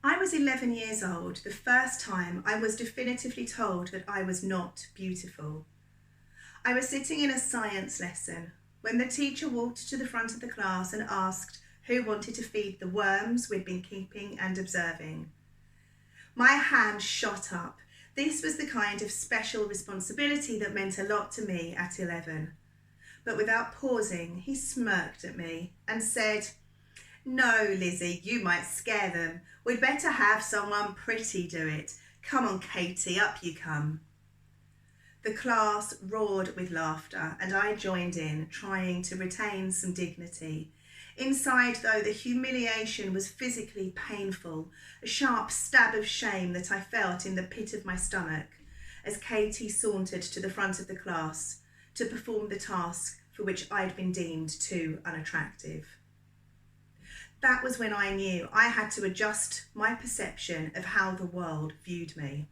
I was 11 years old, the first time I was definitively told that I was not beautiful. I was sitting in a science lesson when the teacher walked to the front of the class and asked who wanted to feed the worms we'd been keeping and observing. My hand shot up. This was the kind of special responsibility that meant a lot to me at 11. But without pausing, he smirked at me and said, "No, Lizzie, you might scare them. We'd better have someone pretty do it. Come on, Katie, up you come." The class roared with laughter and I joined in, trying to retain some dignity. Inside, though, the humiliation was physically painful, a sharp stab of shame that I felt in the pit of my stomach as Katie sauntered to the front of the class to perform the task for which I'd been deemed too unattractive. That was when I knew I had to adjust my perception of how the world viewed me.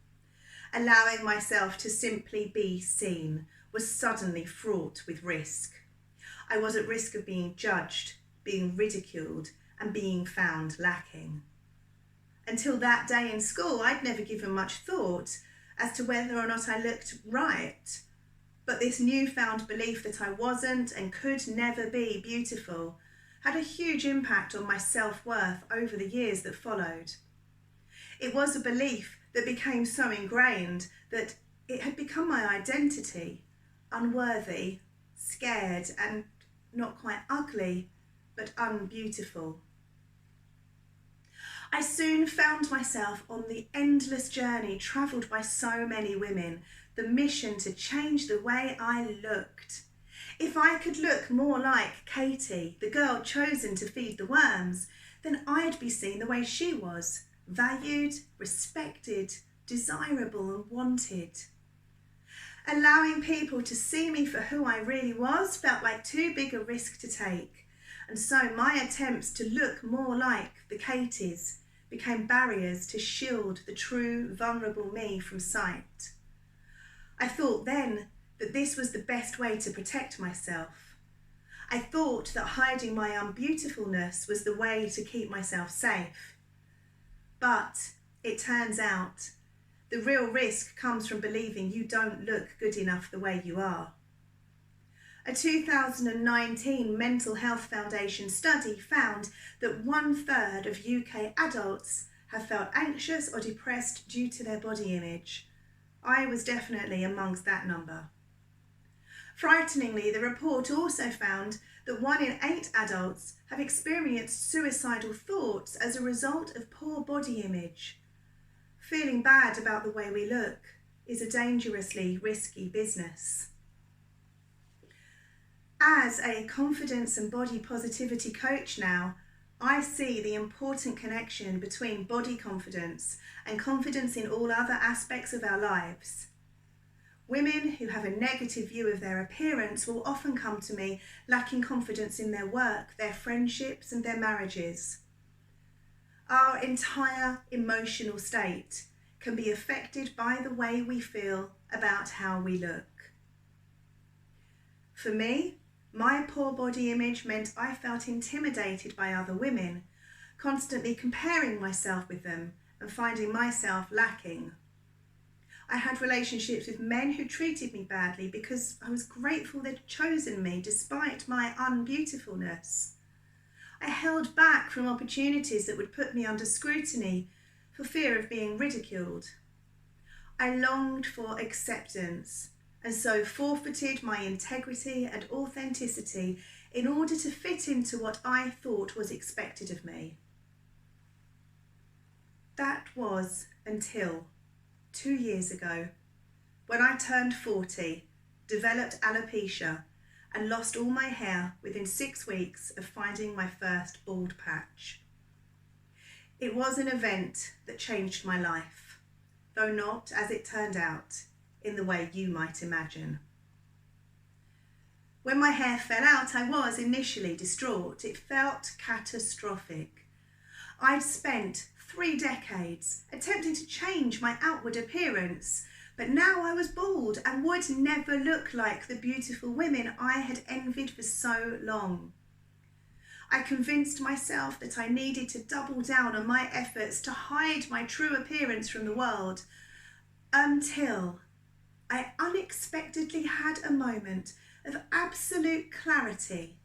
Allowing myself to simply be seen was suddenly fraught with risk. I was at risk of being judged, being ridiculed, and being found lacking. Until that day in school, I'd never given much thought as to whether or not I looked right. But this newfound belief that I wasn't and could never be beautiful had a huge impact on my self-worth over the years that followed. It was a belief that became so ingrained that it had become my identity, unworthy, scared, and not quite ugly, but unbeautiful. I soon found myself on the endless journey travelled by so many women, the mission to change the way I looked. If I could look more like Katie, the girl chosen to feed the worms, then I'd be seen the way she was, valued, respected, desirable and wanted. Allowing people to see me for who I really was felt like too big a risk to take, and so my attempts to look more like the Katies became barriers to shield the true, vulnerable me from sight. I thought then that this was the best way to protect myself. I thought that hiding my unbeautifulness was the way to keep myself safe. But it turns out the real risk comes from believing you don't look good enough the way you are. A 2019 Mental Health Foundation study found that 1/3 of UK adults have felt anxious or depressed due to their body image. I was definitely amongst that number. Frighteningly, the report also found that 1 in 8 adults have experienced suicidal thoughts as a result of poor body image. Feeling bad about the way we look is a dangerously risky business. As a confidence and body positivity coach now, I see the important connection between body confidence and confidence in all other aspects of our lives. Women who have a negative view of their appearance will often come to me lacking confidence in their work, their friendships, and their marriages. Our entire emotional state can be affected by the way we feel about how we look. For me, my poor body image meant I felt intimidated by other women, constantly comparing myself with them and finding myself lacking. I had relationships with men who treated me badly because I was grateful they'd chosen me despite my unbeautifulness. I held back from opportunities that would put me under scrutiny for fear of being ridiculed. I longed for acceptance and so forfeited my integrity and authenticity in order to fit into what I thought was expected of me. That was until 2 years ago, when I turned 40, developed alopecia, and lost all my hair within 6 weeks of finding my first bald patch. It was an event that changed my life, though not, as it turned out, in the way you might imagine. When my hair fell out, I was initially distraught. It felt catastrophic. I'd spent 3 decades attempting to change my outward appearance, but now I was bald and would never look like the beautiful women I had envied for so long. I convinced myself that I needed to double down on my efforts to hide my true appearance from the world, until I unexpectedly had a moment of absolute clarity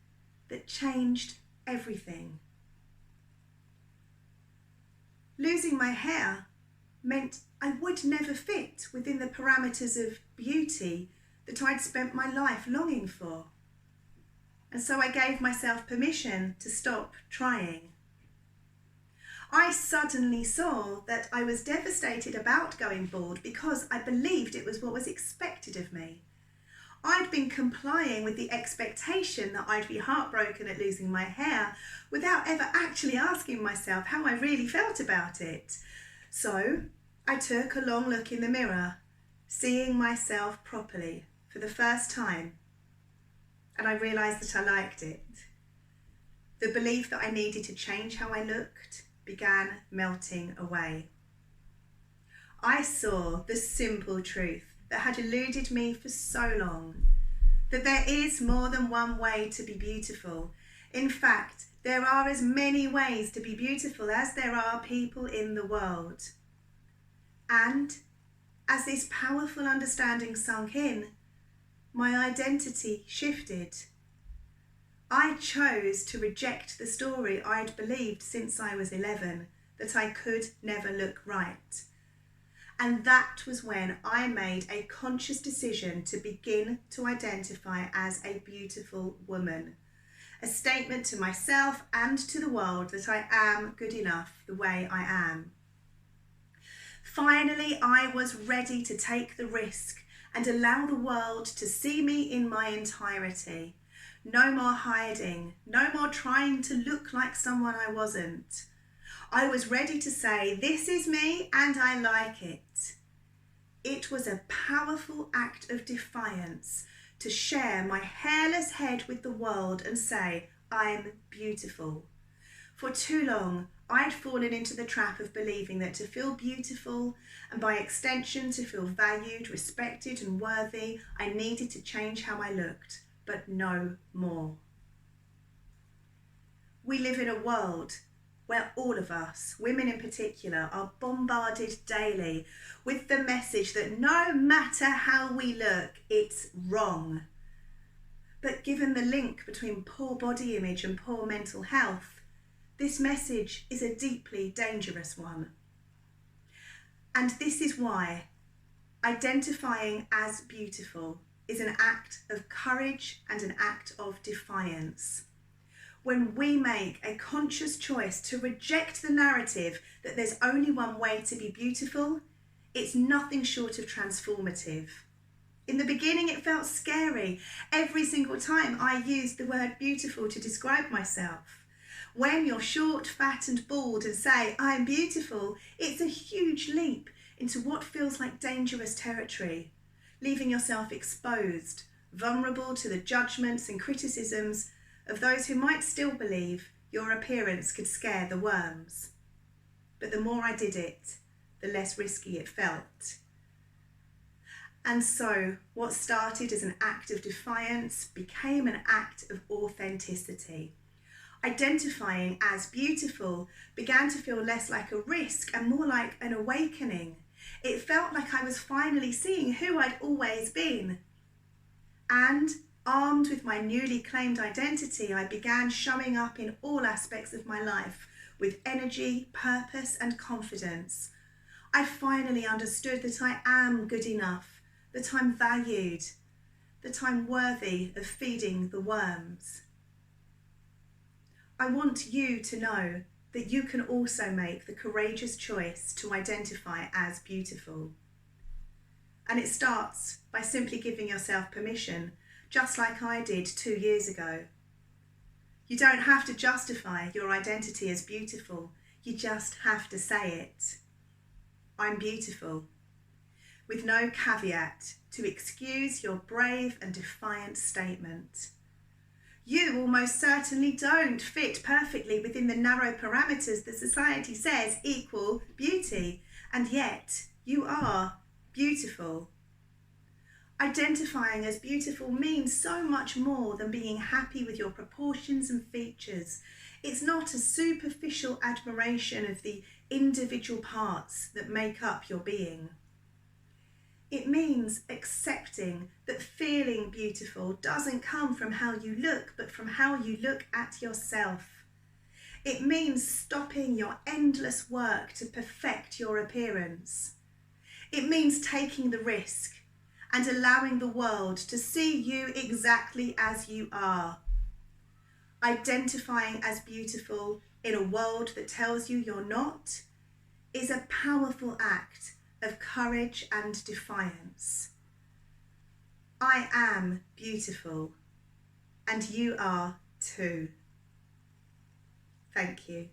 that changed everything. Losing my hair meant I would never fit within the parameters of beauty that I'd spent my life longing for. And so I gave myself permission to stop trying. I suddenly saw that I was devastated about going bald because I believed it was what was expected of me. I'd been complying with the expectation that I'd be heartbroken at losing my hair without ever actually asking myself how I really felt about it. So I took a long look in the mirror, seeing myself properly for the first time, and I realised that I liked it. The belief that I needed to change how I looked began melting away. I saw the simple truth that had eluded me for so long, that there is more than one way to be beautiful. In fact, there are as many ways to be beautiful as there are people in the world. And as this powerful understanding sunk in, my identity shifted. I chose to reject the story I'd believed since I was 11, that I could never look right. And that was when I made a conscious decision to begin to identify as a beautiful woman. A statement to myself and to the world that I am good enough the way I am. Finally, I was ready to take the risk and allow the world to see me in my entirety. No more hiding, no more trying to look like someone I wasn't. I was ready to say, this is me and I like it. It was a powerful act of defiance to share my hairless head with the world and say, I'm beautiful. For too long, I'd fallen into the trap of believing that to feel beautiful, and by extension to feel valued, respected and worthy, I needed to change how I looked, but no more. We live in a world where all of us, women in particular, are bombarded daily with the message that no matter how we look, it's wrong. But given the link between poor body image and poor mental health, this message is a deeply dangerous one. And this is why identifying as beautiful is an act of courage and an act of defiance. When we make a conscious choice to reject the narrative that there's only one way to be beautiful, it's nothing short of transformative. In the beginning, it felt scary every single time I used the word beautiful to describe myself. When you're short, fat and bald and say, I'm beautiful, it's a huge leap into what feels like dangerous territory, leaving yourself exposed, vulnerable to the judgments and criticisms of those who might still believe your appearance could scare the worms. But the more I did it, the less risky it felt. And so what started as an act of defiance became an act of authenticity. Identifying as beautiful began to feel less like a risk and more like an awakening. It felt like I was finally seeing who I'd always been. And armed with my newly claimed identity, I began showing up in all aspects of my life with energy, purpose and confidence. I finally understood that I am good enough, that I'm valued, that I'm worthy of feeding the worms. I want you to know that you can also make the courageous choice to identify as beautiful. And it starts by simply giving yourself permission, just like I did 2 years ago. You don't have to justify your identity as beautiful, you just have to say it. I'm beautiful, with no caveat to excuse your brave and defiant statement. You almost certainly don't fit perfectly within the narrow parameters that society says equal beauty, and yet you are beautiful. Identifying as beautiful means so much more than being happy with your proportions and features. It's not a superficial admiration of the individual parts that make up your being. It means accepting that feeling beautiful doesn't come from how you look, but from how you look at yourself. It means stopping your endless work to perfect your appearance. It means taking the risk and allowing the world to see you exactly as you are. Identifying as beautiful in a world that tells you you're not is a powerful act of courage and defiance. I am beautiful, and you are too. Thank you.